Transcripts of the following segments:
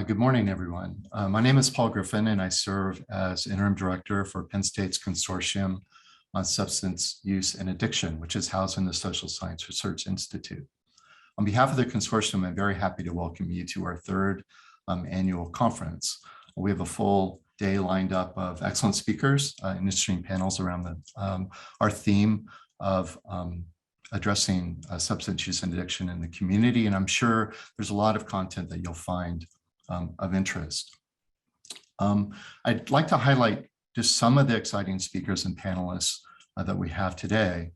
Good morning, everyone. My name is Paul Griffin, and I serve as Interim Director for Penn State's Consortium on Substance Use and Addiction, which is housed in the Social Science Research Institute. On behalf of the Consortium, I'm very happy to welcome you to our third annual conference. We have a full day lined up of excellent speakers and interesting panels around our theme of addressing substance use and addiction in the community. And I'm sure there's a lot of content that you'll find of interest. I'd like to highlight just some of the exciting speakers and panelists that we have today.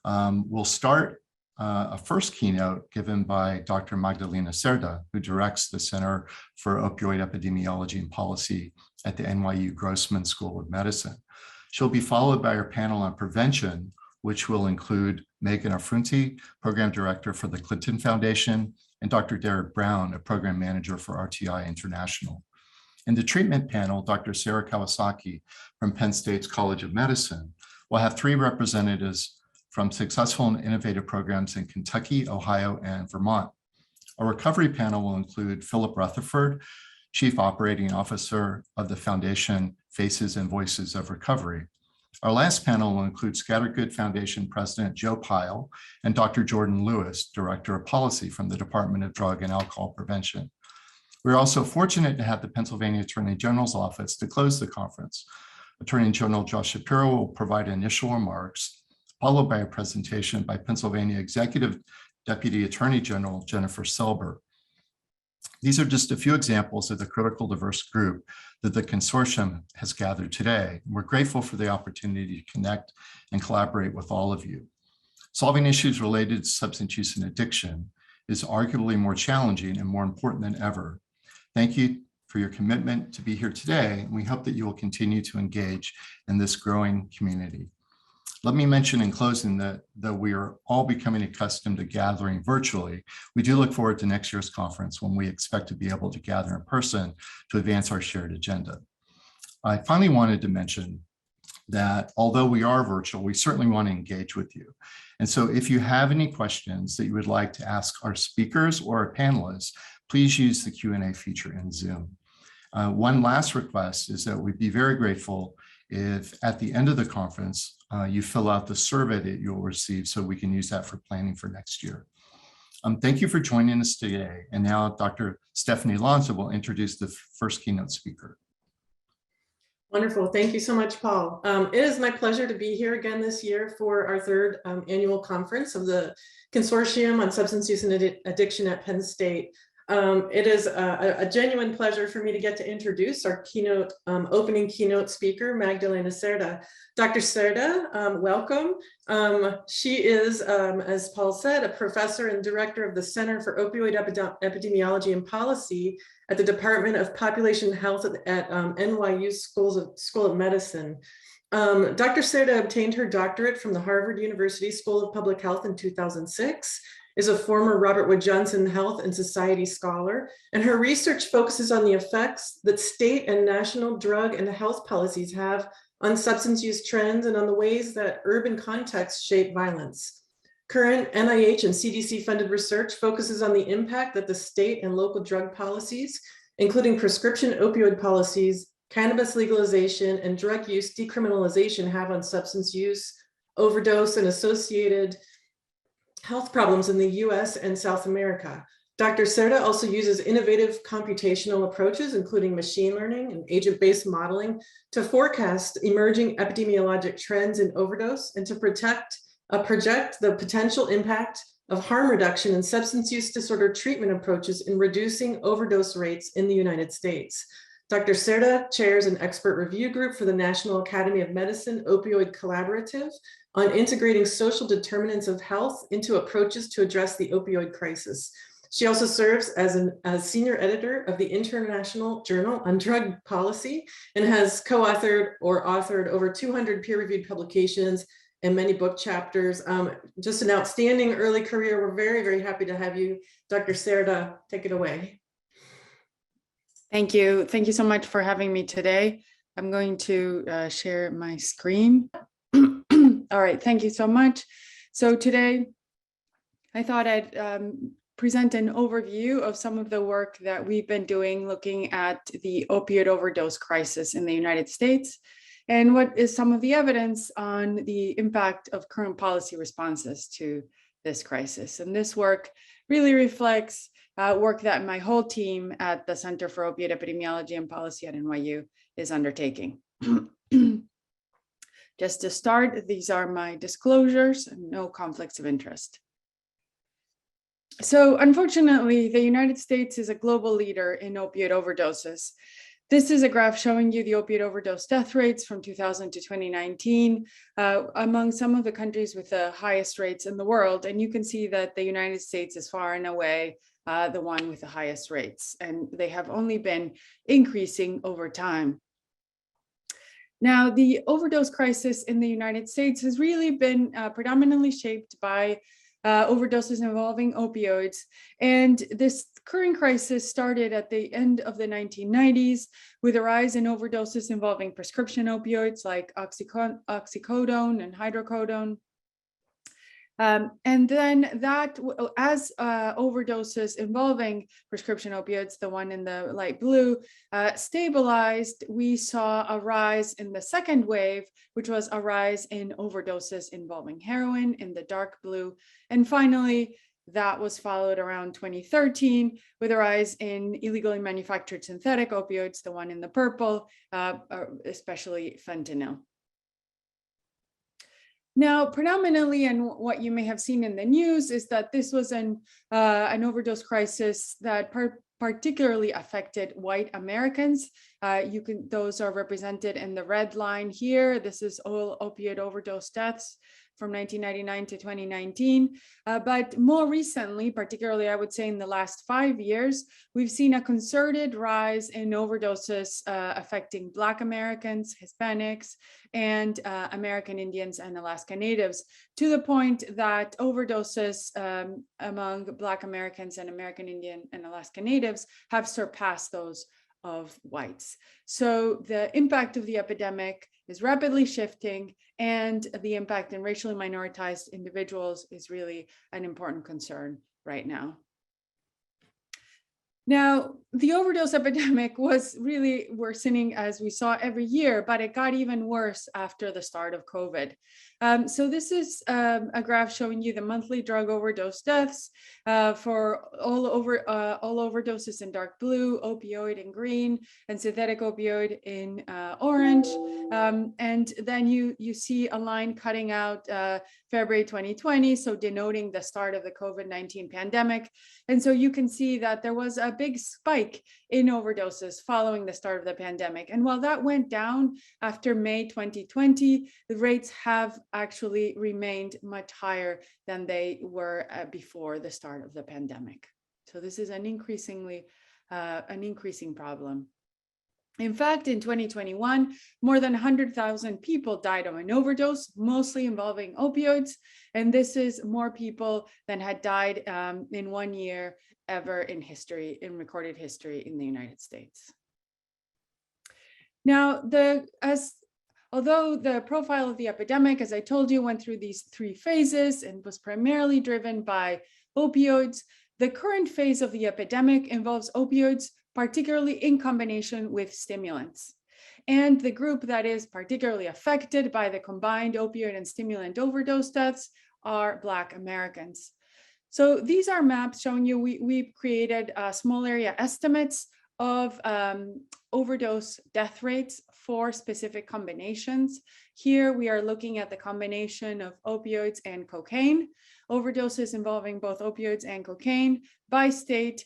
We'll start a first keynote given by Dr. Magdalena Cerdá, who directs the Center for Opioid Epidemiology and Policy at the NYU Grossman School of Medicine. She'll be followed by our panel on prevention, which will include Megan Affronti, Program Director for the Clinton Foundation, and Dr. Derek Brown, a Program Manager for RTI International. In the treatment panel, Dr. Sarah Kawasaki from Penn State's College of Medicine will have three representatives from successful and innovative programs in Kentucky, Ohio, and Vermont. Our recovery panel will include Philip Rutherford, Chief Operating Officer of the Foundation Faces and Voices of Recovery. Our last panel will include Scattergood Foundation President Joe Pyle and Dr. Jordan Lewis, Director of Policy from the Department of Drug and Alcohol Prevention. We're also fortunate to have the Pennsylvania Attorney General's Office to close the conference. Attorney General Josh Shapiro will provide initial remarks, followed by a presentation by Pennsylvania Executive Deputy Attorney General Jennifer Selber. These are just a few examples of the critical diverse group that the consortium has gathered today. We're grateful for the opportunity to connect and collaborate with all of you. Solving issues related to substance use and addiction is arguably more challenging and more important than ever. Thank you for your commitment to be here today, and we hope that you will continue to engage in this growing community. Let me mention in closing that though we are all becoming accustomed to gathering virtually, we do look forward to next year's conference when we expect to be able to gather in person to advance our shared agenda. I finally wanted to mention that although we are virtual, we certainly want to engage with you. And so if you have any questions that you would like to ask our speakers or our panelists, please use the Q&A feature in Zoom. One last request is that we'd be very grateful if at the end of the conference, you fill out the survey that you'll receive so we can use that for planning for next year. Thank you for joining us today. And now Dr. Stephanie Lanza will introduce the first keynote speaker. Wonderful. Thank you so much, Paul. It is my pleasure to be here again this year for our third annual conference of the Consortium on Substance Use and Addiction at Penn State. It is a genuine pleasure for me to get to introduce our keynote, opening keynote speaker, Magdalena Cerdá. Dr. Cerdá, welcome. She is, as Paul said, a professor and director of the Center for Opioid Epidemiology and Policy at the Department of Population Health at NYU School of Medicine. Dr. Cerdá obtained her doctorate from the Harvard University School of Public Health in 2006. Is a former Robert Wood Johnson Health and Society Scholar, and her research focuses on the effects that state and national drug and health policies have on substance use trends and on the ways that urban contexts shape violence. Current NIH and CDC funded research focuses on the impact that the state and local drug policies, including prescription opioid policies, cannabis legalization, and drug use decriminalization have on substance use, overdose, and associated health problems in the US and South America. Dr. Cerdá also uses innovative computational approaches, including machine learning and agent-based modeling, to forecast emerging epidemiologic trends in overdose and to project the potential impact of harm reduction and substance use disorder treatment approaches in reducing overdose rates in the United States. Dr. Cerdá chairs an expert review group for the National Academy of Medicine Opioid Collaborative on integrating social determinants of health into approaches to address the opioid crisis. She also serves as senior editor of the International Journal on Drug Policy and has co-authored or authored over 200 peer-reviewed publications and many book chapters. Just an outstanding early career. We're very, very happy to have you. Dr. Cerdá, take it away. Thank you. Thank you so much for having me today. I'm going to share my screen. All right, thank you so much. So today, I thought I'd present an overview of some of the work that we've been doing looking at the opioid overdose crisis in the United States, and what is some of the evidence on the impact of current policy responses to this crisis. And this work really reflects work that my whole team at the Center for Opioid Epidemiology and Policy at NYU is undertaking. Just to start, these are my disclosures, no conflicts of interest. So unfortunately, the United States is a global leader in opioid overdoses. This is a graph showing you the opioid overdose death rates from 2000 to 2019 among some of the countries with the highest rates in the world. And you can see that the United States is far and away the one with the highest rates, and they have only been increasing over time. Now, the overdose crisis in the United States has really been predominantly shaped by overdoses involving opioids. And this current crisis started at the end of the 1990s with a rise in overdoses involving prescription opioids like oxycodone and hydrocodone. And then that, as overdoses involving prescription opioids, the one in the light blue, stabilized, we saw a rise in the second wave, which was a rise in overdoses involving heroin in the dark blue. And finally, that was followed around 2013 with a rise in illegally manufactured synthetic opioids, the one in the purple, especially fentanyl. Now, predominantly, and what you may have seen in the news is that this was an overdose crisis that particularly affected white Americans. Those are represented in the red line here. This is all opioid overdose deaths from 1999 to 2019. But more recently, particularly I would say in the last 5 years, we've seen a concerted rise in overdoses affecting Black Americans, Hispanics, and American Indians and Alaska Natives, to the point that overdoses among Black Americans and American Indian and Alaska Natives have surpassed those of whites. So the impact of the epidemic is rapidly shifting, and the impact in racially minoritized individuals is really an important concern right now. Now, the overdose epidemic was really worsening as we saw every year, but it got even worse after the start of COVID. So this is a graph showing you the monthly drug overdose deaths for all overdoses in dark blue, opioid in green, and synthetic opioid in orange. And then you see a line cutting out February 2020, so denoting the start of the COVID-19 pandemic. And so you can see that there was a big spike in overdoses following the start of the pandemic. And while that went down after May 2020, the rates have actually remained much higher than they were before the start of the pandemic. So this is an increasing problem. In fact, in 2021, more than 100,000 people died of an overdose, mostly involving opioids. And this is more people than had died in 1 year ever in history, in recorded history in the United States. Now, although the profile of the epidemic, as I told you, went through these 3 phases and was primarily driven by opioids, the current phase of the epidemic involves opioids, particularly in combination with stimulants. And the group that is particularly affected by the combined opioid and stimulant overdose deaths are Black Americans. So these are maps showing you, we've created small area estimates of overdose death rates for specific combinations. Here we are looking at the combination of opioids and cocaine, overdoses involving both opioids and cocaine by state,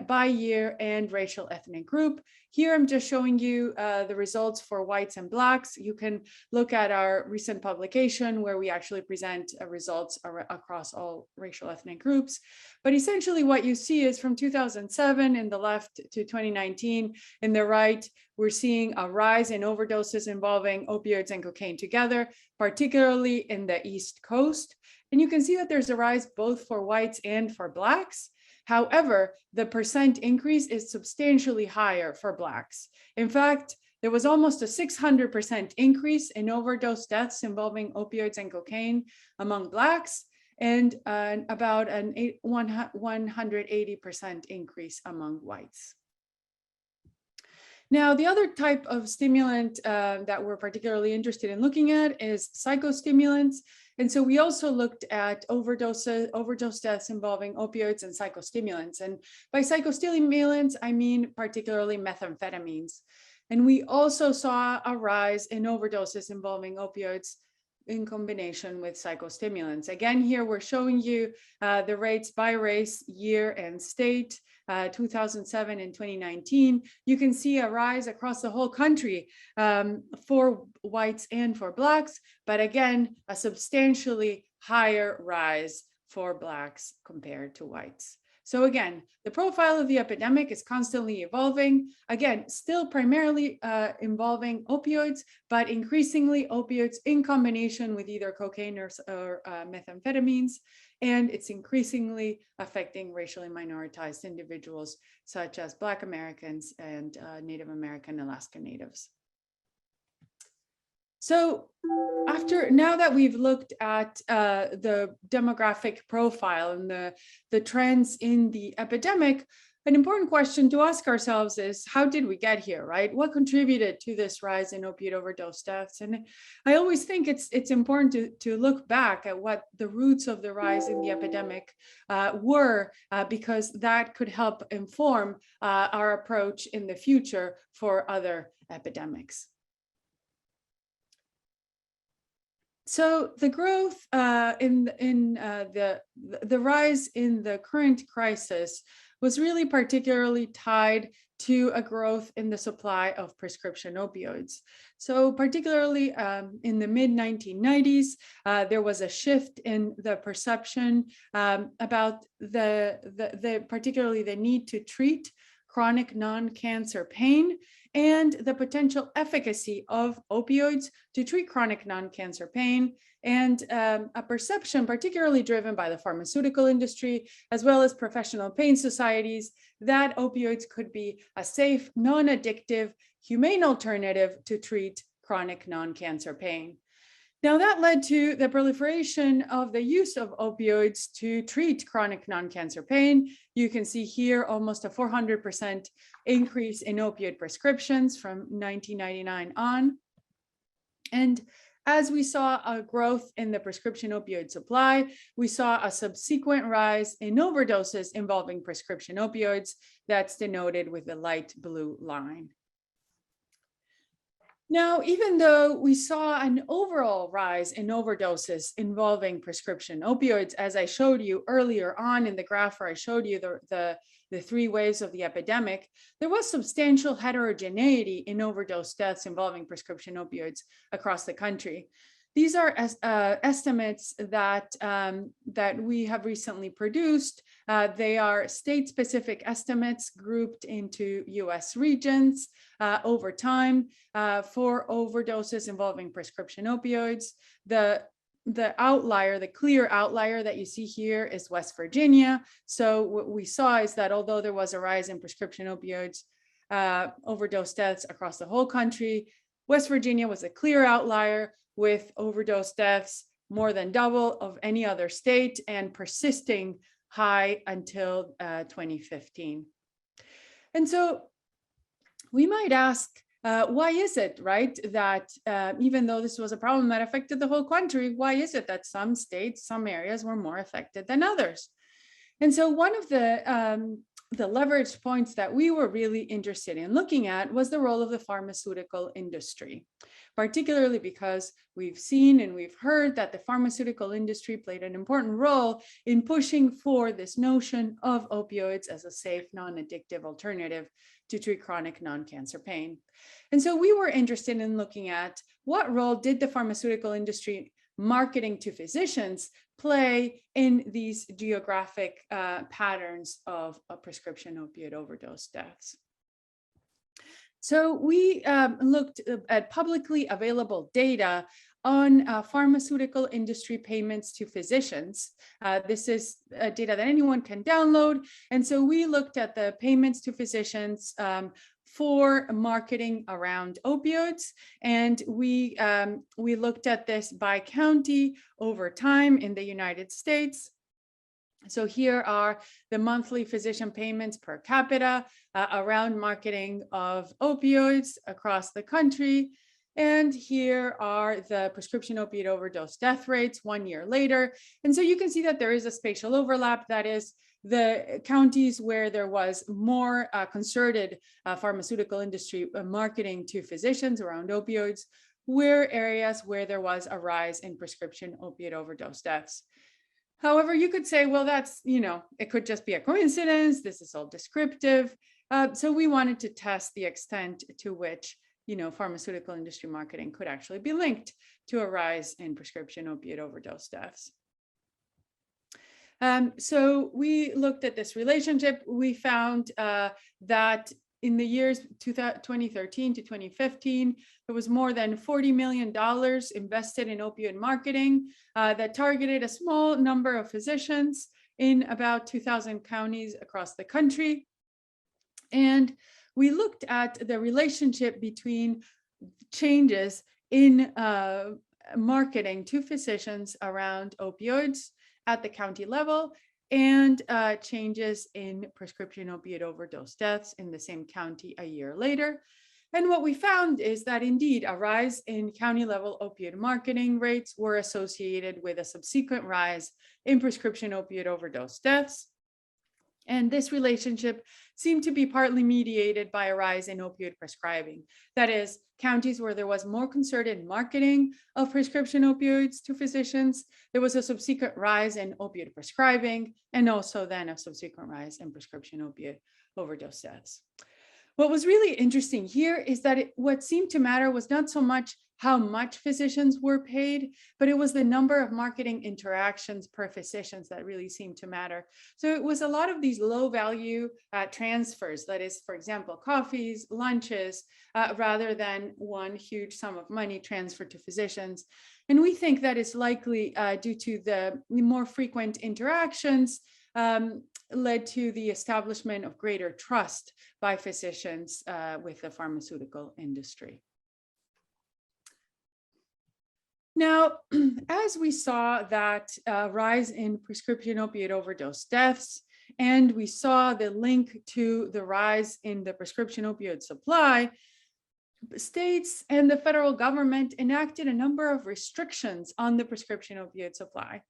by year, and racial ethnic group. Here I'm just showing you the results for whites and Blacks. You can look at our recent publication where we actually present results across all racial ethnic groups. But essentially what you see is from 2007 in the left to 2019 in the right, we're seeing a rise in overdoses involving opioids and cocaine together, particularly in the East Coast. And you can see that there's a rise both for whites and for Blacks. However, the percent increase is substantially higher for Blacks. In fact, there was almost a 600% increase in overdose deaths involving opioids and cocaine among Blacks. and about an 180% increase among whites. Now, the other type of stimulant that we're particularly interested in looking at is psychostimulants. And so we also looked at overdose deaths involving opioids and psychostimulants. And by psychostimulants, I mean particularly methamphetamines. And we also saw a rise in overdoses involving opioids in combination with psychostimulants. Again, here we're showing you the rates by race, year, and state, 2007 and 2019. You can see a rise across the whole country for whites and for Blacks, but again, a substantially higher rise for Blacks compared to whites. So again, the profile of the epidemic is constantly evolving. Again, still primarily involving opioids, but increasingly opioids in combination with either cocaine or methamphetamines. And it's increasingly affecting racially minoritized individuals, such as Black Americans and Native American Alaska Natives. So now that we've looked at the demographic profile and the trends in the epidemic, an important question to ask ourselves is, how did we get here, right? What contributed to this rise in opioid overdose deaths? And I always think it's important to look back at what the roots of the rise in the epidemic were, because that could help inform our approach in the future for other epidemics. So the growth the rise in the current crisis was really particularly tied to a growth in the supply of prescription opioids. So particularly in the mid-1990s, there was a shift in the perception about particularly the need to treat chronic non-cancer pain and the potential efficacy of opioids to treat chronic non-cancer pain, and a perception particularly driven by the pharmaceutical industry, as well as professional pain societies, that opioids could be a safe, non-addictive, humane alternative to treat chronic non-cancer pain. Now, that led to the proliferation of the use of opioids to treat chronic non-cancer pain. You can see here almost a 400% increase in opioid prescriptions from 1999 on. And as we saw a growth in the prescription opioid supply, we saw a subsequent rise in overdoses involving prescription opioids. That's denoted with the light blue line. Now, even though we saw an overall rise in overdoses involving prescription opioids, as I showed you earlier on in the graph where I showed you the three waves of the epidemic, there was substantial heterogeneity in overdose deaths involving prescription opioids across the country. These are estimates that we have recently produced. They are state-specific estimates grouped into US regions over time for overdoses involving prescription opioids. The outlier, the clear outlier that you see here is West Virginia. So what we saw is that although there was a rise in prescription opioids overdose deaths across the whole country, West Virginia was a clear outlier, with overdose deaths more than double of any other state and persisting high until 2015. And so we might ask, why is it, right, that even though this was a problem that affected the whole country, why is it that some states, some areas were more affected than others? And so one of the leverage points that we were really interested in looking at was the role of the pharmaceutical industry, particularly because we've seen and we've heard that the pharmaceutical industry played an important role in pushing for this notion of opioids as a safe, non-addictive alternative to treat chronic non-cancer pain. And so we were interested in looking at what role did the pharmaceutical industry marketing to physicians play in these geographic patterns of prescription opioid overdose deaths. So we looked at publicly available data on pharmaceutical industry payments to physicians. This is data that anyone can download. And so we looked at the payments to physicians for marketing around opioids. And we looked at this by county over time in the United States. So here are the monthly physician payments per capita around marketing of opioids across the country. And here are the prescription opiate overdose death rates 1 year later. And so you can see that there is a spatial overlap. That is, the counties where there was more concerted pharmaceutical industry marketing to physicians around opioids were areas where there was a rise in prescription opiate overdose deaths. However, you could say, well, that's, it could just be a coincidence. This is all descriptive. So we wanted to test the extent to which, pharmaceutical industry marketing could actually be linked to a rise in prescription opiate overdose deaths. So we looked at this relationship. We found that in the years 2013 to 2015, there was more than $40 million invested in opioid marketing that targeted a small number of physicians in about 2,000 counties across the country. And we looked at the relationship between changes in marketing to physicians around opioids at the county level and changes in prescription opiate overdose deaths in the same county a year later. And what we found is that indeed a rise in county level opioid marketing rates were associated with a subsequent rise in prescription opiate overdose deaths. And this relationship seemed to be partly mediated by a rise in opioid prescribing. That is, counties where there was more concerted marketing of prescription opioids to physicians, there was a subsequent rise in opioid prescribing, and also then a subsequent rise in prescription opiate overdose deaths. What was really interesting here is that what seemed to matter was not so much how much physicians were paid, but it was the number of marketing interactions per physicians that really seemed to matter. So it was a lot of these low value transfers, that is, for example, coffees, lunches, rather than one huge sum of money transferred to physicians. And we think that is likely due to the more frequent interactions led to the establishment of greater trust by physicians with the pharmaceutical industry. Now, as we saw that rise in prescription opiate overdose deaths, and we saw the link to the rise in the prescription opioid supply, states and the federal government enacted a number of restrictions on the prescription opioid supply.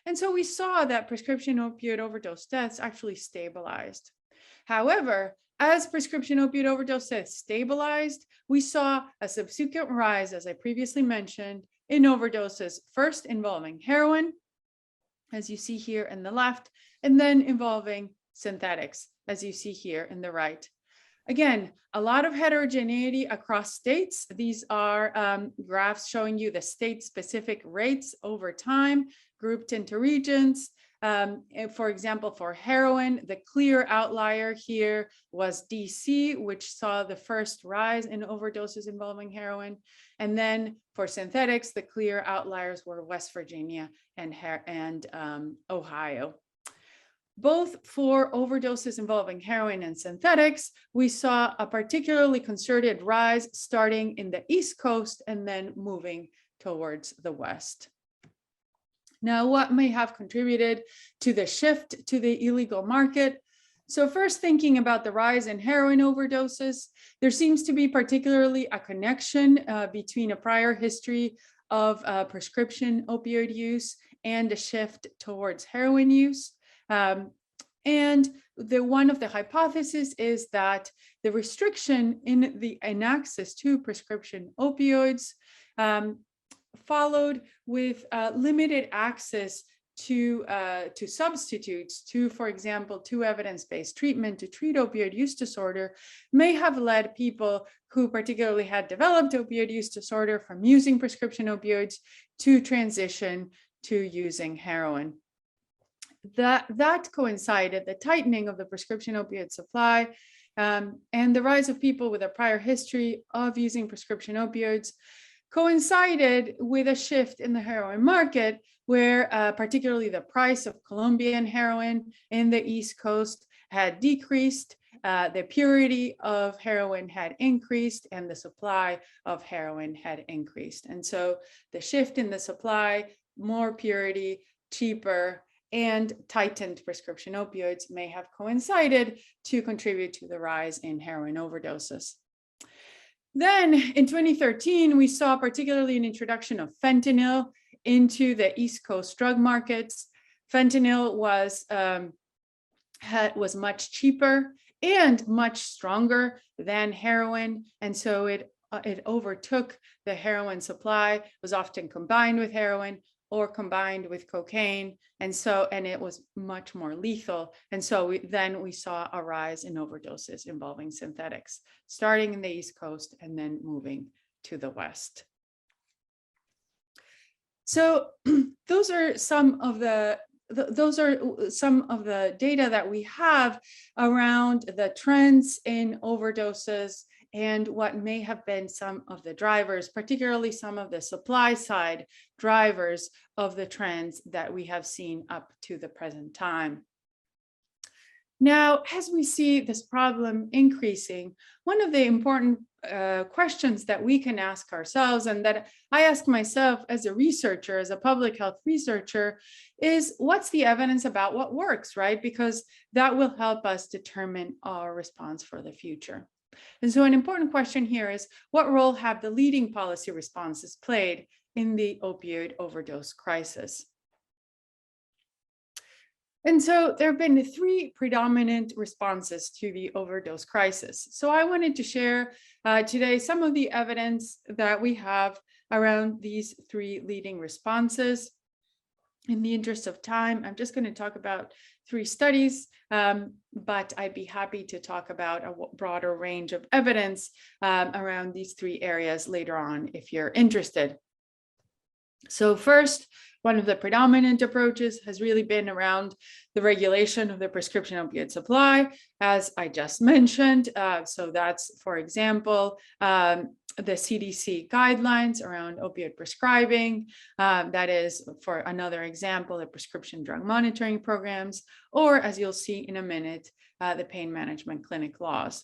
And so we saw that prescription opioid overdose deaths actually stabilized. However, as prescription opioid overdose deaths stabilized, we saw a subsequent rise, as I previously mentioned, in overdoses, first involving heroin, as you see here in the left, and then involving synthetics, as you see here in the right. Again, a lot of heterogeneity across states. These are graphs showing you the state-specific rates over time, grouped into regions. For example, for heroin, the clear outlier here was DC, which saw the first rise in overdoses involving heroin. And then for synthetics, the clear outliers were West Virginia and Ohio. Both for overdoses involving heroin and synthetics, we saw a particularly concerted rise starting in the East Coast and then moving towards the West. Now, what may have contributed to the shift to the illegal market? So first, thinking about the rise in heroin overdoses, there seems to be particularly a connection between a prior history of prescription opioid use and a shift towards heroin use. And one of the hypotheses is that the restriction in access to prescription opioids followed with limited access to substitutes, for example, to evidence-based treatment to treat opioid use disorder, may have led people who particularly had developed opioid use disorder from using prescription opioids to transition to using heroin. That coincided, the tightening of the prescription opioid supply and the rise of people with a prior history of using prescription opioids coincided with a shift in the heroin market, where particularly the price of Colombian heroin in the East Coast had decreased the purity of heroin had increased and the supply of heroin had increased. And so the shift in the supply, more purity, cheaper, and tightened prescription opioids may have coincided to contribute to the rise in heroin overdoses. Then in 2013, we saw particularly an introduction of fentanyl into the East Coast drug markets. Fentanyl was much cheaper and much stronger than heroin, and so it overtook the heroin supply, was often combined with heroin or combined with cocaine, and it was much more lethal. And so we saw a rise in overdoses involving synthetics, starting in the East Coast and then moving to the West. So those are some of the data that we have around the trends in overdoses and what may have been some of the drivers, particularly some of the supply side drivers of the trends that we have seen up to the present time. Now, as we see this problem increasing, one of the important questions that we can ask ourselves, and that I ask myself as a researcher, as a public health researcher, is what's the evidence about what works, right? Because that will help us determine our response for the future. And so an important question here is, what role have the leading policy responses played in the opioid overdose crisis? And so there have been three predominant responses to the overdose crisis. So I wanted to share today some of the evidence that we have around these three leading responses. In the interest of time, I'm just going to talk about three studies, but I'd be happy to talk about a broader range of evidence around these three areas later on if you're interested. So first, one of the predominant approaches has really been around the regulation of the prescription opioid supply, as I just mentioned. So that's, for example, the CDC guidelines around opioid prescribing. That is, for another example, the prescription drug monitoring programs, or as you'll see in a minute, the pain management clinic laws.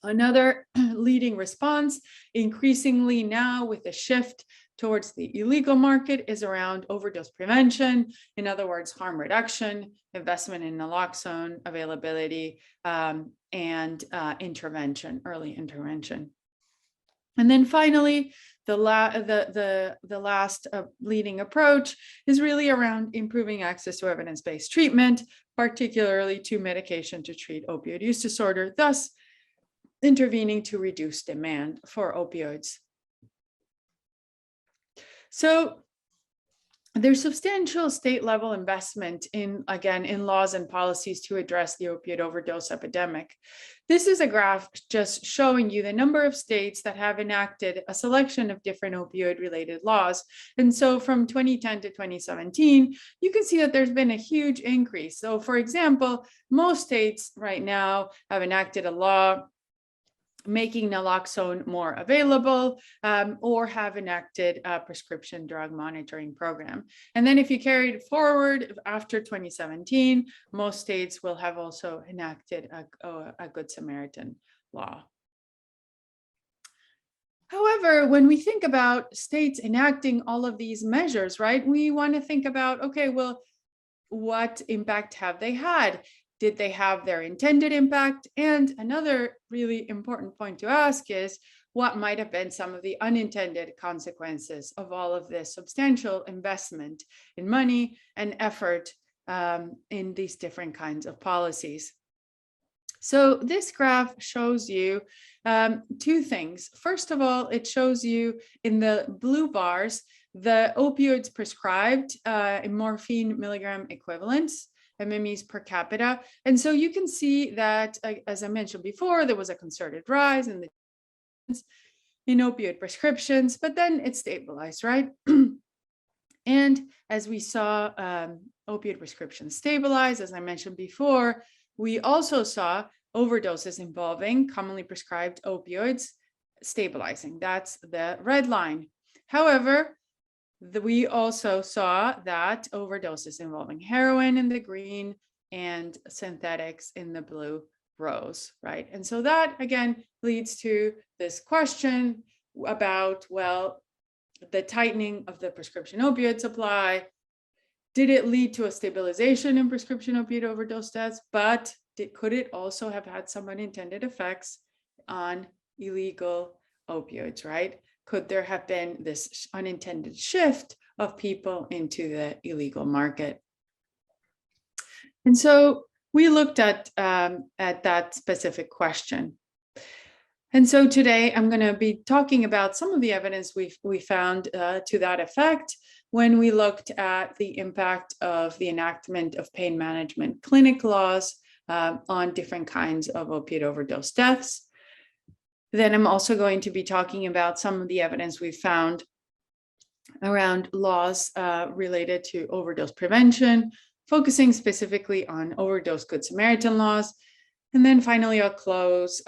Another leading response, increasingly now with the shift towards the illegal market, is around overdose prevention. In other words, harm reduction, investment in naloxone availability, and intervention, early intervention. And then finally, the last leading approach is really around improving access to evidence-based treatment, particularly to medication to treat opioid use disorder, thus intervening to reduce demand for opioids. So there's substantial state level investment in laws and policies to address the opioid overdose epidemic. This is a graph just showing you the number of states that have enacted a selection of different opioid related laws. And so from 2010 to 2017, you can see that there's been a huge increase. So for example, most states right now have enacted a law making naloxone more available, or have enacted a prescription drug monitoring program. And then if you carry it forward after 2017, most states will have also enacted a Good Samaritan law. However, when we think about states enacting all of these measures, right, we want to think about, okay, well, what impact have they had? Did they have their intended impact? And another really important point to ask is, what might have been some of the unintended consequences of all of this substantial investment in money and effort in these different kinds of policies? So this graph shows you two things. First of all, it shows you in the blue bars the opioids prescribed in morphine milligram equivalents, MMEs per capita. And so you can see that, as I mentioned before, there was a concerted rise in opioid prescriptions, but then it stabilized, right? And as we saw opioid prescriptions stabilize, as I mentioned before, we also saw overdoses involving commonly prescribed opioids stabilizing. That's the red line. However, we also saw that overdoses involving heroin in the green and synthetics in the blue grows, right? And so that again leads to this question about, well, the tightening of the prescription opioid supply. Did it lead to a stabilization in prescription opioid overdose deaths? But could it also have had some unintended effects on illegal opioids, right? Could there have been this unintended shift of people into the illegal market? And so we looked at that specific question. And so today I'm going to be talking about some of the evidence we found to that effect when we looked at the impact of the enactment of pain management clinic laws on different kinds of opioid overdose deaths. Then I'm also going to be talking about some of the evidence we found around laws related to overdose prevention, focusing specifically on overdose Good Samaritan laws. And then finally, I'll close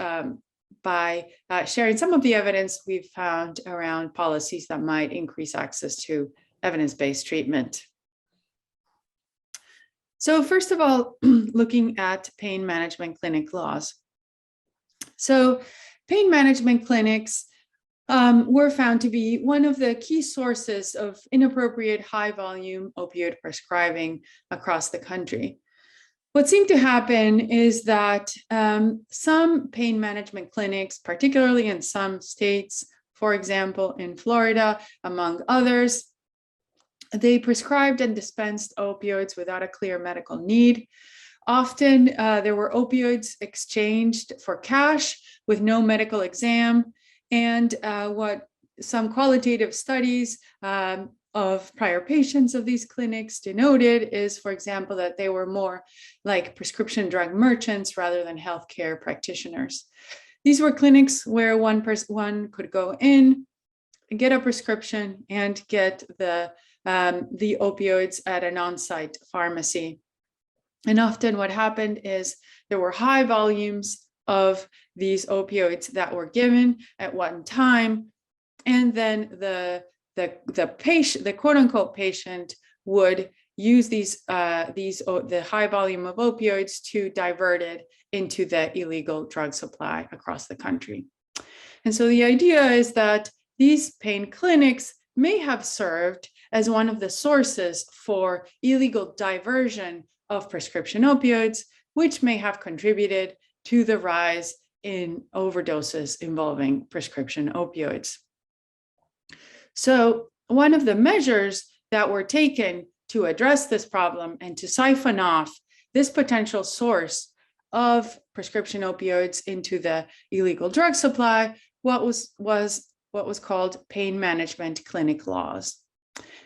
by sharing some of the evidence we've found around policies that might increase access to evidence-based treatment. So first of all, looking at pain management clinic laws. So pain management clinics were found to be one of the key sources of inappropriate high-volume opioid prescribing across the country. What seemed to happen is that some pain management clinics, particularly in some states, for example, in Florida, among others, they prescribed and dispensed opioids without a clear medical need. Often there were opioids exchanged for cash with no medical exam. And what some qualitative studies of prior patients of these clinics denoted is, for example, that they were more like prescription drug merchants rather than healthcare practitioners. These were clinics where one could go in, get a prescription, and get the opioids at an on-site pharmacy. And often what happened is there were high volumes of these opioids that were given at one time, and then the patient, the quote-unquote patient, would use the high volume of opioids to divert it into the illegal drug supply across the country. And so the idea is that these pain clinics may have served as one of the sources for illegal diversion of prescription opioids, which may have contributed to the rise in overdoses involving prescription opioids. So one of the measures that were taken to address this problem and to siphon off this potential source of prescription opioids into the illegal drug supply was what was called pain management clinic laws.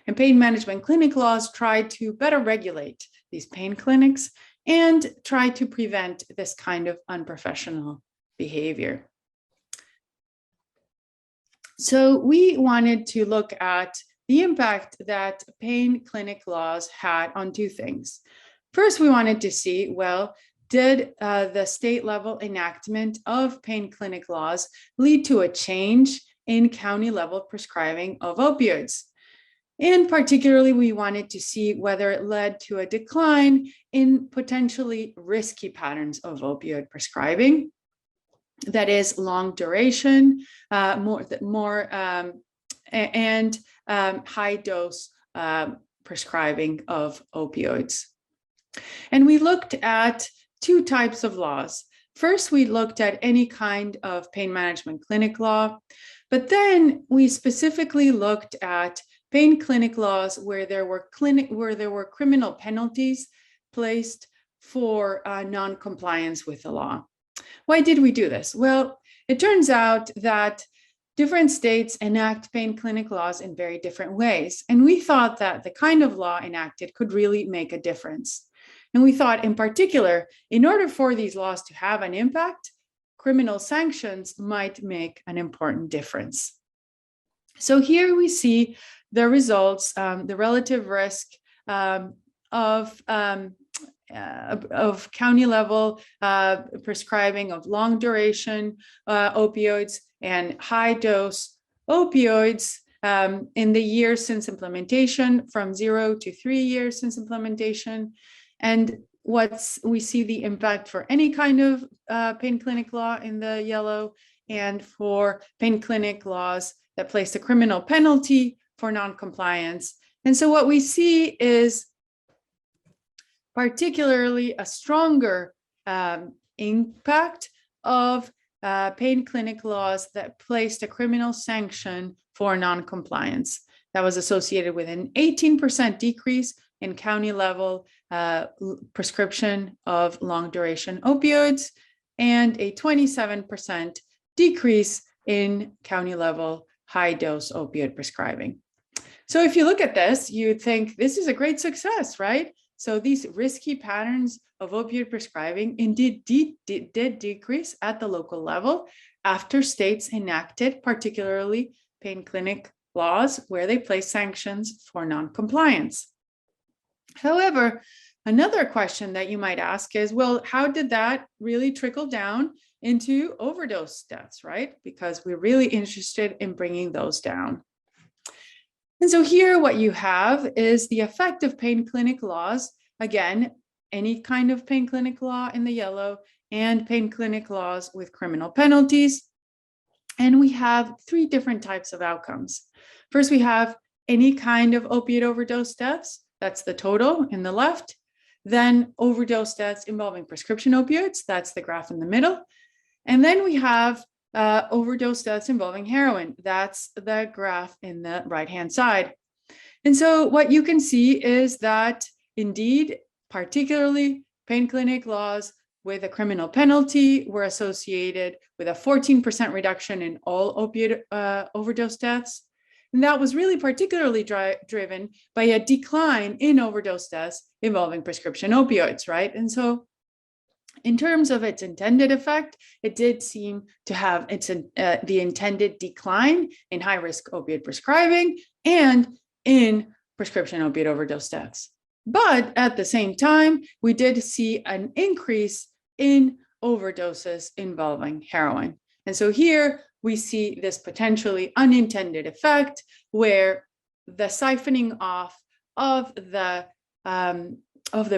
And pain management clinic laws tried to better regulate these pain clinics and try to prevent this kind of unprofessional behavior. So we wanted to look at the impact that pain clinic laws had on two things. First, we wanted to see, well, did the state level enactment of pain clinic laws lead to a change in county level prescribing of opioids? And particularly, we wanted to see whether it led to a decline in potentially risky patterns of opioid prescribing. That is long duration, and high dose prescribing of opioids. And we looked at two types of laws. First, we looked at any kind of pain management clinic law, but then we specifically looked at pain clinic laws where there were criminal penalties placed for non-compliance with the law. Why did we do this? Well, it turns out that different states enact pain clinic laws in very different ways. And we thought that the kind of law enacted could really make a difference. And we thought in particular, in order for these laws to have an impact, criminal sanctions might make an important difference. So here we see the results, the relative risk of county level prescribing of long duration opioids and high dose opioids in the years since implementation, from 0 to 3 years since implementation. And we see the impact for any kind of pain clinic law in the yellow, and for pain clinic laws that place a criminal penalty for noncompliance. And so what we see is particularly a stronger impact of pain clinic laws that placed a criminal sanction for noncompliance. That was associated with an 18% decrease in county level prescription of long duration opioids and a 27% decrease in county level high dose opioid prescribing. So if you look at this, you'd think this is a great success, right? So these risky patterns of opioid prescribing indeed did decrease at the local level after states enacted particularly pain clinic laws where they place sanctions for noncompliance. However, another question that you might ask is, well, how did that really trickle down into overdose deaths, right? Because we're really interested in bringing those down. And so here what you have is the effect of pain clinic laws. Again, any kind of pain clinic law in the yellow and pain clinic laws with criminal penalties. And we have three different types of outcomes. First, we have any kind of opiate overdose deaths. That's the total in the left. Then overdose deaths involving prescription opioids. That's the graph in the middle. And then we have overdose deaths involving heroin. That's the graph in the right-hand side. And so what you can see is that indeed, particularly pain clinic laws with a criminal penalty were associated with a 14% reduction in all opioid overdose deaths. And that was really particularly driven by a decline in overdose deaths involving prescription opioids, right? And so in terms of its intended effect, it did seem to have the intended decline in high-risk opioid prescribing and in prescription opioid overdose deaths. But at the same time, we did see an increase in overdoses involving heroin. And so here we see this potentially unintended effect where the siphoning off of the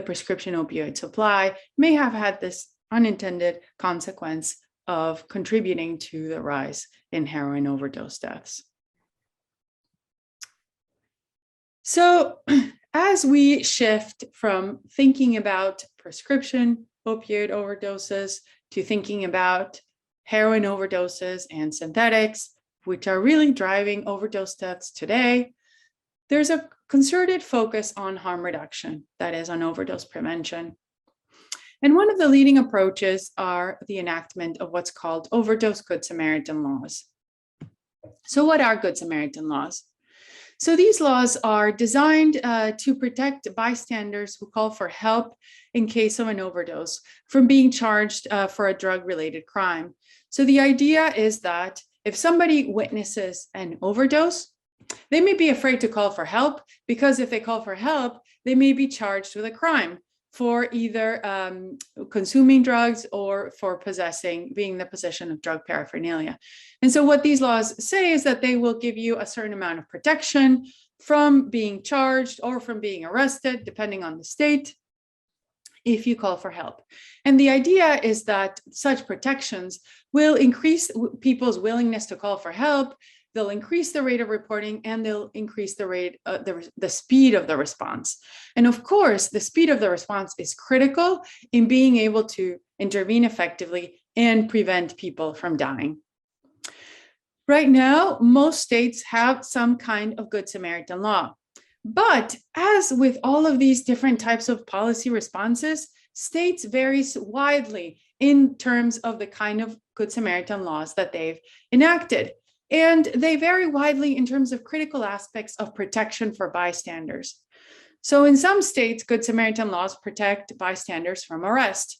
prescription opioid supply may have had this unintended consequence of contributing to the rise in heroin overdose deaths. So as we shift from thinking about prescription opioid overdoses to thinking about heroin overdoses and synthetics, which are really driving overdose deaths today, there's a concerted focus on harm reduction, that is, on overdose prevention. And one of the leading approaches are the enactment of what's called Overdose Good Samaritan Laws. So what are Good Samaritan Laws? So these laws are designed to protect bystanders who call for help in case of an overdose from being charged for a drug-related crime. So the idea is that if somebody witnesses an overdose, they may be afraid to call for help because if they call for help, they may be charged with a crime for either consuming drugs or for being in the possession of drug paraphernalia. And so what these laws say is that they will give you a certain amount of protection from being charged or from being arrested, depending on the state, if you call for help. And the idea is that such protections will increase people's willingness to call for help. They'll increase the rate of reporting and they'll increase the rate, the speed of the response. And of course, the speed of the response is critical in being able to intervene effectively and prevent people from dying. Right now, most states have some kind of Good Samaritan law. But as with all of these different types of policy responses, states vary widely in terms of the kind of Good Samaritan laws that they've enacted. And they vary widely in terms of critical aspects of protection for bystanders. So in some states, Good Samaritan laws protect bystanders from arrest.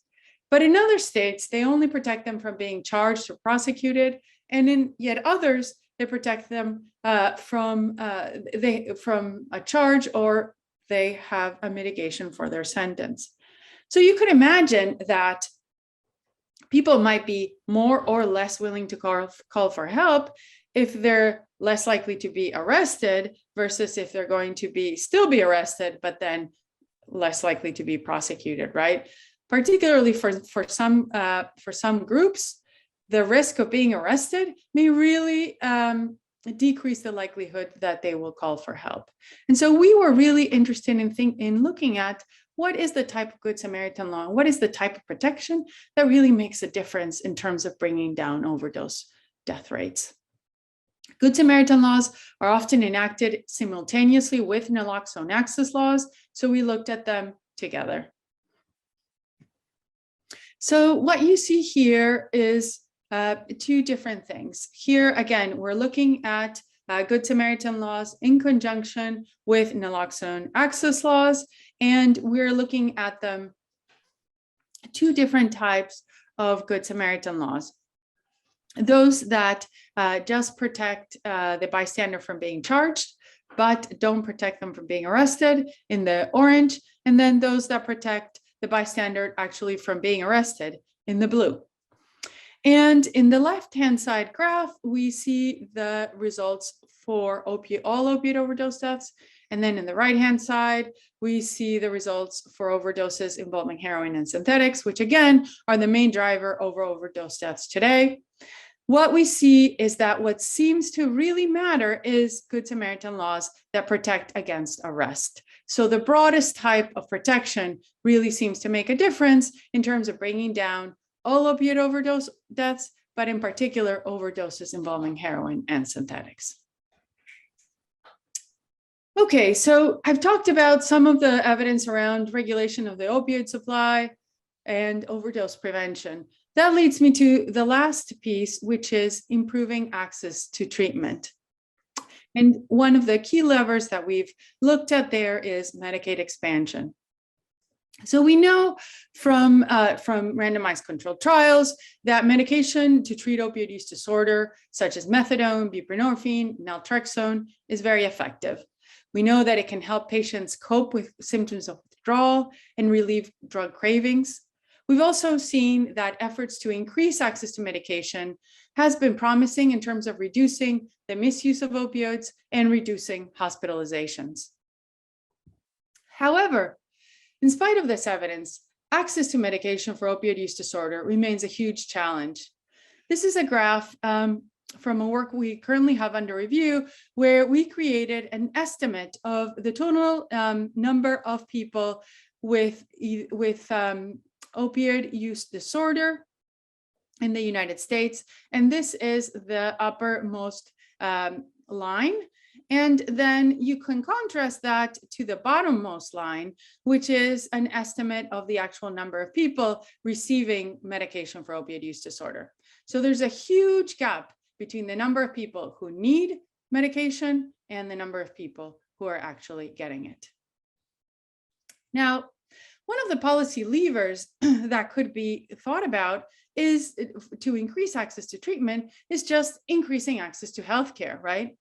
But in other states, they only protect them from being charged or prosecuted. And in yet others, they protect them from a charge or they have a mitigation for their sentence. So you could imagine that people might be more or less willing to call for help if they're less likely to be arrested versus if they're going to still be arrested, but then less likely to be prosecuted, right? Particularly for some groups, the risk of being arrested may really decrease the likelihood that they will call for help. And so we were really interested in looking at what is the type of Good Samaritan law, what is the type of protection that really makes a difference in terms of bringing down overdose death rates. Good Samaritan laws are often enacted simultaneously with naloxone access laws, so we looked at them together. So what you see here is two different things. Here, again, we're looking at Good Samaritan laws in conjunction with naloxone access laws, and we're looking at them two different types of Good Samaritan laws. Those that just protect the bystander from being charged, but don't protect them from being arrested in the orange, and then those that protect the bystander actually from being arrested in the blue. And in the left-hand side graph, we see the results for all opioid overdose deaths. And then in the right-hand side, we see the results for overdoses involving heroin and synthetics, which again are the main driver over overdose deaths today. What we see is that what seems to really matter is Good Samaritan laws that protect against arrest. So the broadest type of protection really seems to make a difference in terms of bringing down all opioid overdose deaths, but in particular overdoses involving heroin and synthetics. Okay, so I've talked about some of the evidence around regulation of the opioid supply and overdose prevention. That leads me to the last piece, which is improving access to treatment. And one of the key levers that we've looked at there is Medicaid expansion. So we know from randomized controlled trials that medication to treat opioid use disorder, such as methadone, buprenorphine, naltrexone, is very effective. We know that it can help patients cope with symptoms of withdrawal and relieve drug cravings. We've also seen that efforts to increase access to medication has been promising in terms of reducing the misuse of opioids and reducing hospitalizations. However, in spite of this evidence, access to medication for opioid use disorder remains a huge challenge. This is a graph from a work we currently have under review, where we created an estimate of the total number of people with opioid use disorder in the United States. And this is the uppermost line. And then you can contrast that to the bottommost line, which is an estimate of the actual number of people receiving medication for opioid use disorder. So there's a huge gap between the number of people who need medication and the number of people who are actually getting it. Now, one of the policy levers that could be thought about is to increase access to treatment is just increasing access to healthcare, right?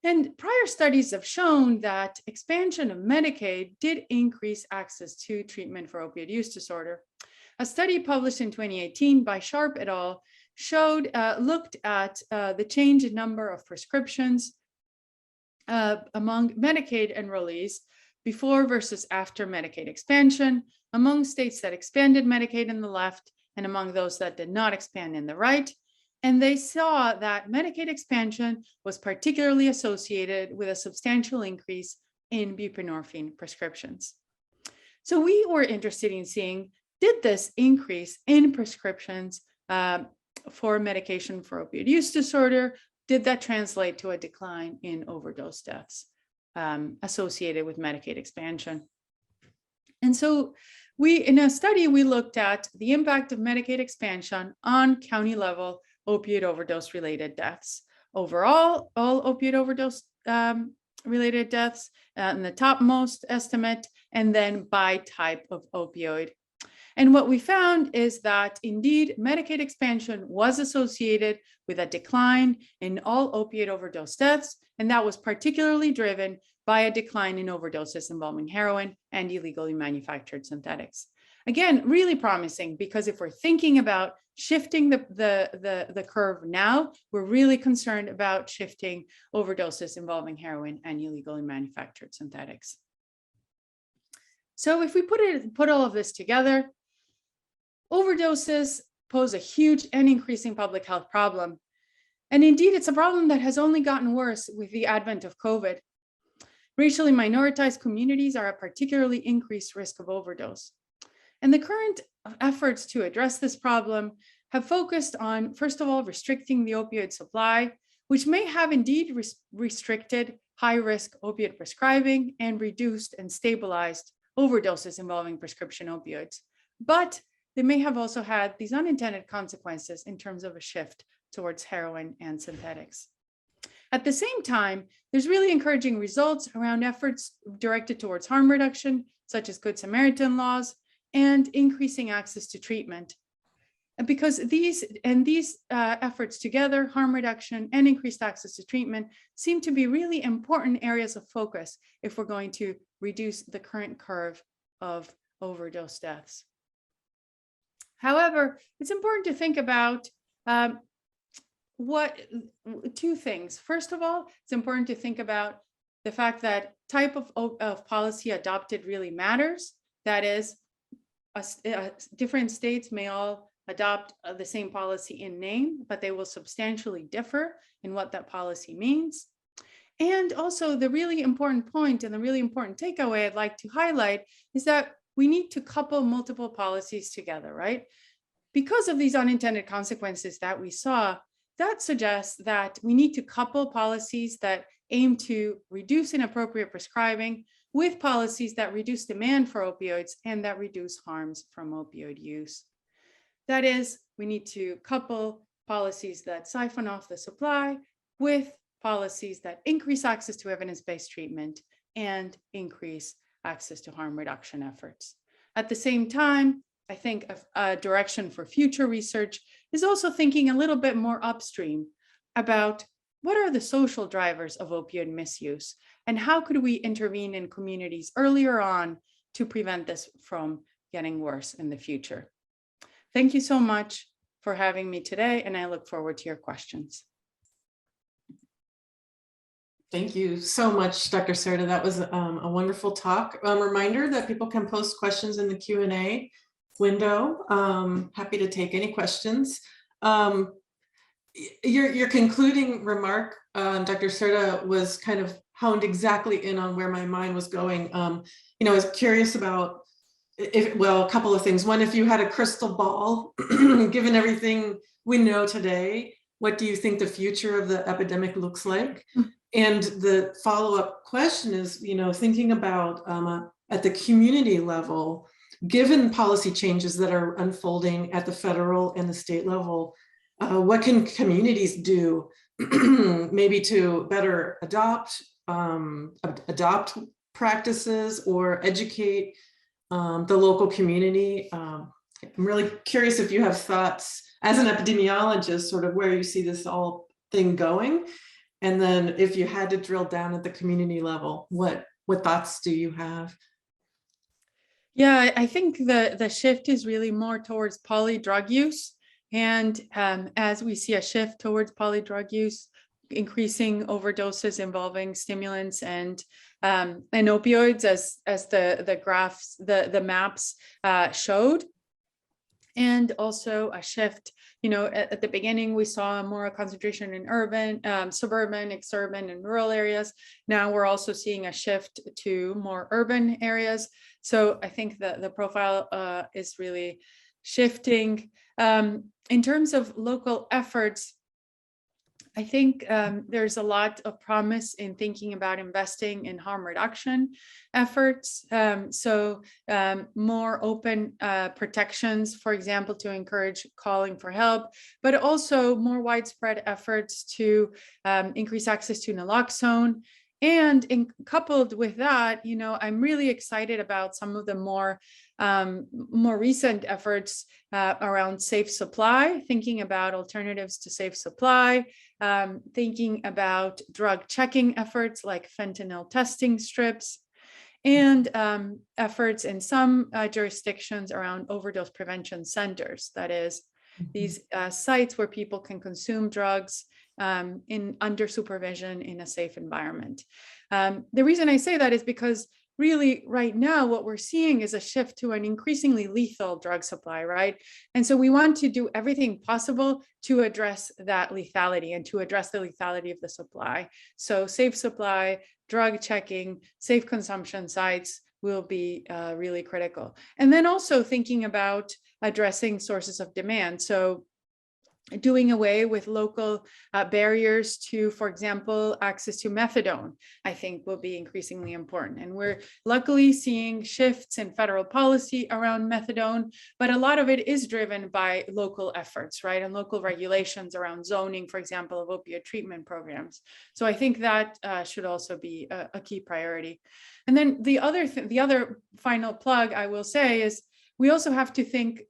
And prior studies have shown that expansion of Medicaid did increase access to treatment for opioid use disorder. A study published in 2018 by Sharp et al. Looked at the change in number of prescriptions among Medicaid enrollees before versus after Medicaid expansion, among states that expanded Medicaid in the left and among those that did not expand in the right. And they saw that Medicaid expansion was particularly associated with a substantial increase in buprenorphine prescriptions. So we were interested in seeing, did this increase in prescriptions for medication for opioid use disorder, did that translate to a decline in overdose deaths associated with Medicaid expansion? And so in a study, we looked at the impact of Medicaid expansion on county level opioid overdose related deaths. Overall, all opioid overdose related deaths in the topmost estimate, and then by type of opioid. And what we found is that indeed Medicaid expansion was associated with a decline in all opioid overdose deaths, and that was particularly driven by a decline in overdoses involving heroin and illegally manufactured synthetics. Again, really promising, because if we're thinking about shifting the curve now, we're really concerned about shifting overdoses involving heroin and illegally manufactured synthetics. So if we put all of this together, overdoses pose a huge and increasing public health problem. And indeed, it's a problem that has only gotten worse with the advent of COVID. Racially minoritized communities are at particularly increased risk of overdose. And the current efforts to address this problem have focused on, first of all, restricting the opioid supply, which may have indeed restricted high-risk opiate prescribing and reduced and stabilized overdoses involving prescription opioids. But they may have also had these unintended consequences in terms of a shift towards heroin and synthetics. At the same time, there's really encouraging results around efforts directed towards harm reduction, such as Good Samaritan Laws, and increasing access to treatment. And because these efforts together, harm reduction and increased access to treatment, seem to be really important areas of focus if we're going to reduce the current curve of overdose deaths. However, it's important to think about two things. First of all, it's important to think about the fact that type of policy adopted really matters. That is, different states may all adopt the same policy in name, but they will substantially differ in what that policy means. And also the really important point and the really important takeaway I'd like to highlight is that we need to couple multiple policies together, right? Because of these unintended consequences that we saw, that suggests that we need to couple policies that aim to reduce inappropriate prescribing with policies that reduce demand for opioids and that reduce harms from opioid use. That is, we need to couple policies that siphon off the supply with policies that increase access to evidence-based treatment and increase access to harm reduction efforts. At the same time, I think a direction for future research is also thinking a little bit more upstream about what are the social drivers of opioid misuse and how could we intervene in communities earlier on to prevent this from getting worse in the future. Thank you so much for having me today, and I look forward to your questions. Thank you so much, Dr. Cerdá. That was a wonderful talk. Reminder that people can post questions in the Q&A window. Happy to take any questions. Your concluding remark, Dr. Cerdá, was kind of honed exactly in on where my mind was going. I was curious about a couple of things. One, if you had a crystal ball, given everything we know today, what do you think the future of the epidemic looks like? And the follow-up question is, thinking about at the community level, given policy changes that are unfolding at the federal and the state level, what can communities do maybe to better adopt practices or educate the local community? I'm really curious if you have thoughts as an epidemiologist, sort of where you see this all thing going. And then if you had to drill down at the community level, what thoughts do you have? Yeah, I think the shift is really more towards polydrug use. And as we see a shift towards polydrug use, increasing overdoses involving stimulants and opioids, as the graphs, the maps showed, and also a shift. At the beginning, we saw more concentration in urban, suburban, exurban, and rural areas. Now we're also seeing a shift to more urban areas. So I think that the profile is really shifting. In terms of local efforts, I think there's a lot of promise in thinking about investing in harm reduction efforts. More open protections, for example, to encourage calling for help, but also more widespread efforts to increase access to naloxone. And coupled with that, I'm really excited about some of the more recent efforts around safe supply, thinking about alternatives to safe supply, thinking about drug checking efforts like fentanyl testing strips, and efforts in some jurisdictions around overdose prevention centers. That is, these sites where people can consume drugs under supervision in a safe environment. The reason I say that is because really right now what we're seeing is a shift to an increasingly lethal drug supply, right? And so we want to do everything possible to address that lethality and to address the lethality of the supply. So safe supply, drug checking, safe consumption sites will be really critical. And then also thinking about addressing sources of demand. So doing away with local barriers to, for example, access to methadone, I think will be increasingly important. And we're luckily seeing shifts in federal policy around methadone, but a lot of it is driven by local efforts, right? And local regulations around zoning, for example, of opioid treatment programs. So I think that should also be a key priority. And then the other final plug I will say is, we also have to think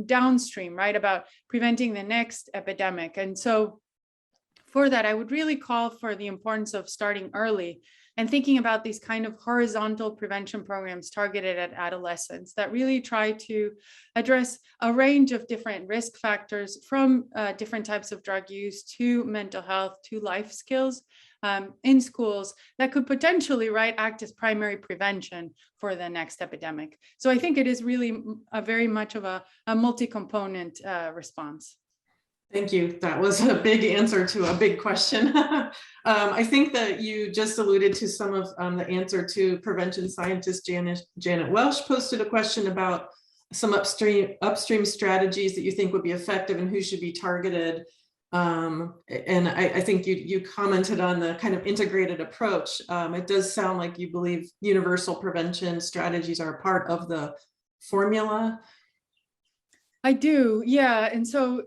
downstream, right, about preventing the next epidemic. And so for that, I would really call for the importance of starting early and thinking about these kind of horizontal prevention programs targeted at adolescents that really try to address a range of different risk factors, from different types of drug use to mental health to life skills in schools that could potentially, right, act as primary prevention for the next epidemic. So I think it is really a very much of a multi-component response. Thank you. That was a big answer to a big question. I think that you just alluded to some of the answer to prevention scientist Janet Welsh posted a question about some upstream strategies that you think would be effective and who should be targeted. And I think you commented on the kind of integrated approach. It does sound like you believe universal prevention strategies are a part of the formula. I do, yeah. And so,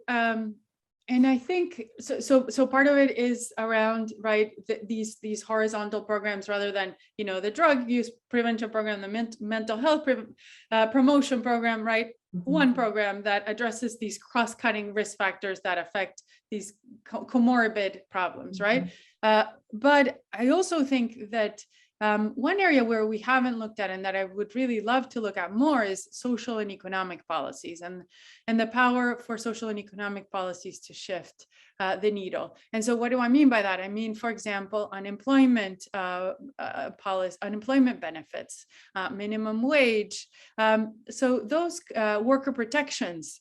and I think so part of it is around, right, these horizontal programs rather than, you know, the drug use prevention program, the mental health promotion program, right? Mm-hmm. One program that addresses these cross-cutting risk factors that affect these comorbid problems, right? Mm-hmm. But I also think that one area where we haven't looked at and that I would really love to look at more is social and economic policies and the power for social and economic policies to shift the needle. And so what do I mean by that? I mean, for example, unemployment policy, unemployment benefits, minimum wage. So those worker protections,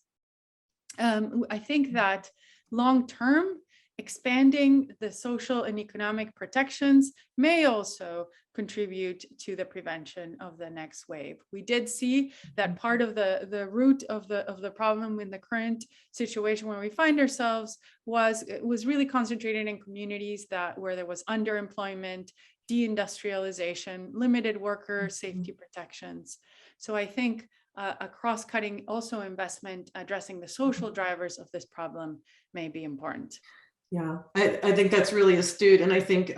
I think that long-term, expanding the social and economic protections may also contribute to the prevention of the next wave. We did see that part of the root of the problem in the current situation where we find ourselves was really concentrated in communities where there was underemployment, deindustrialization, limited worker safety protections. So I think a cross-cutting also investment addressing the social drivers of this problem may be important. Yeah, I think that's really astute. And I think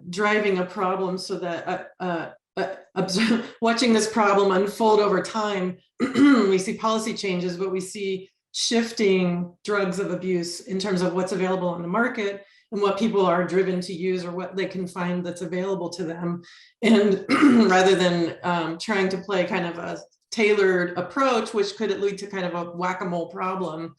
driving a problem so that watching this problem unfold over time, we see policy changes, but we see shifting drugs of abuse in terms of what's available on the market and what people are driven to use or what they can find that's available to them. And rather than trying to play kind of a tailored approach, which could lead to kind of a whack-a-mole problem.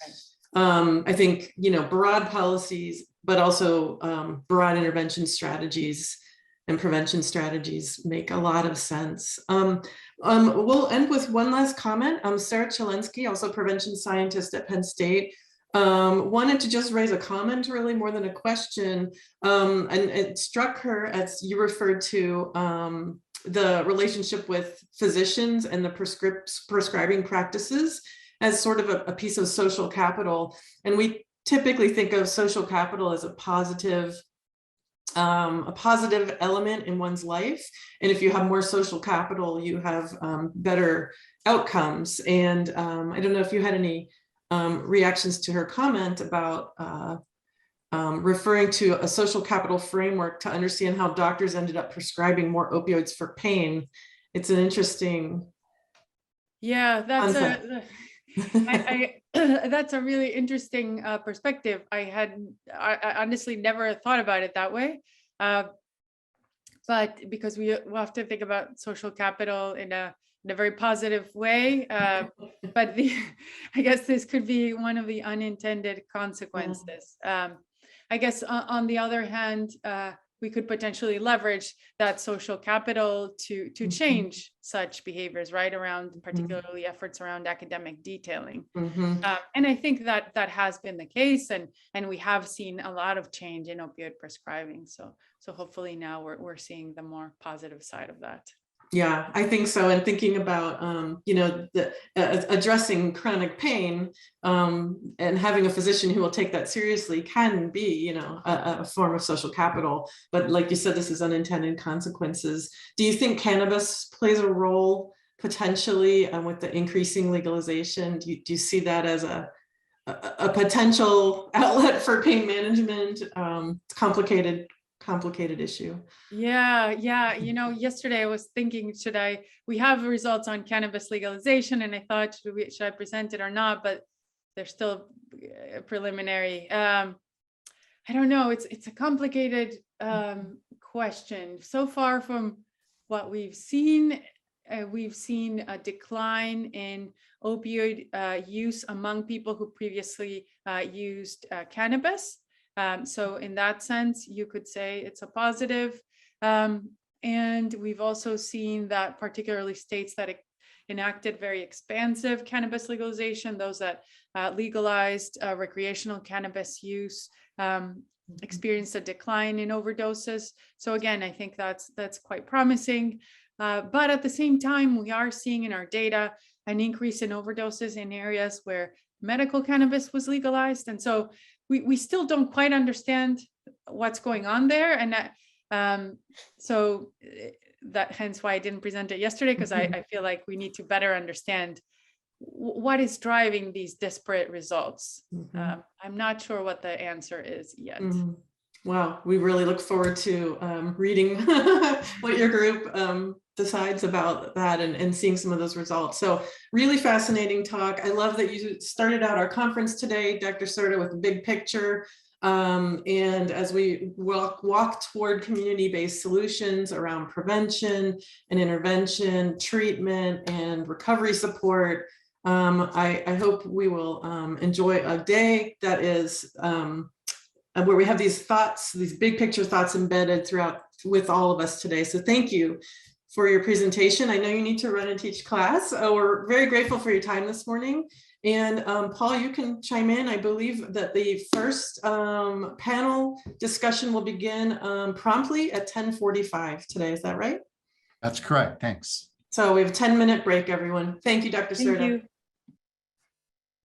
I think, you know, broad policies, but also broad intervention strategies and prevention strategies make a lot of sense. We'll end with one last comment. Sarah Chelensky, also prevention scientist at Penn State, wanted to just raise a comment really more than a question. And it struck her, as you referred to, the relationship with physicians and the prescribing practices as sort of a piece of social capital. And we typically think of social capital as a positive element in one's life. And if you have more social capital, you have better outcomes. And I don't know if you had any reactions to her comment about referring to a social capital framework to understand how doctors ended up prescribing more opioids for pain. It's an interesting concept. That's a really interesting perspective. I honestly never thought about it that way, but because we often think about social capital in a very positive way, but I guess this could be one of the unintended consequences. I guess on the other hand, we could potentially leverage that social capital to change such behaviors, right, around particularly efforts around academic detailing. And I think that that has been the case, and we have seen a lot of change in opioid prescribing. So hopefully now we're seeing the more positive side of that. Yeah, I think so. And thinking about, addressing chronic pain and having a physician who will take that seriously can be, a form of social capital. But like you said, this is unintended consequences. Do you think cannabis plays a role potentially with the increasing legalization? Do you see that as a potential outlet for pain management? Complicated issue. Yeah. Yesterday I was thinking, we have results on cannabis legalization, and I thought, should I present it or not? But they're still preliminary. I don't know. It's a complicated question. So far from what we've seen a decline in opioid use among people who previously used cannabis. So in that sense, you could say it's a positive. And we've also seen that particularly states that enacted very expansive cannabis legalization, those that legalized recreational cannabis use, experienced a decline in overdoses. So again, I think that's quite promising. But at the same time, we are seeing in our data an increase in overdoses in areas where medical cannabis was legalized. And so we still don't quite understand what's going on there. And so that hence why I didn't present it yesterday, because I feel like we need to better understand what is driving these disparate results. I'm not sure what the answer is yet. Wow, we really look forward to reading what your group decides about that and seeing some of those results. So really fascinating talk. I love that you started out our conference today, Dr. Cerdá, with the big picture. And as we walk toward community-based solutions around prevention and intervention, treatment and recovery support, I hope we will enjoy a day that is where we have these thoughts, these big picture thoughts embedded throughout with all of us today. So thank you for your presentation. I know you need to run and teach class. We're very grateful for your time this morning. And Paul, you can chime in. I believe that the first panel discussion will begin promptly at 10:45 today. Is that right? That's correct. Thanks. So we have a 10-minute break, everyone. Thank you, Dr. Cerdá. Thank you.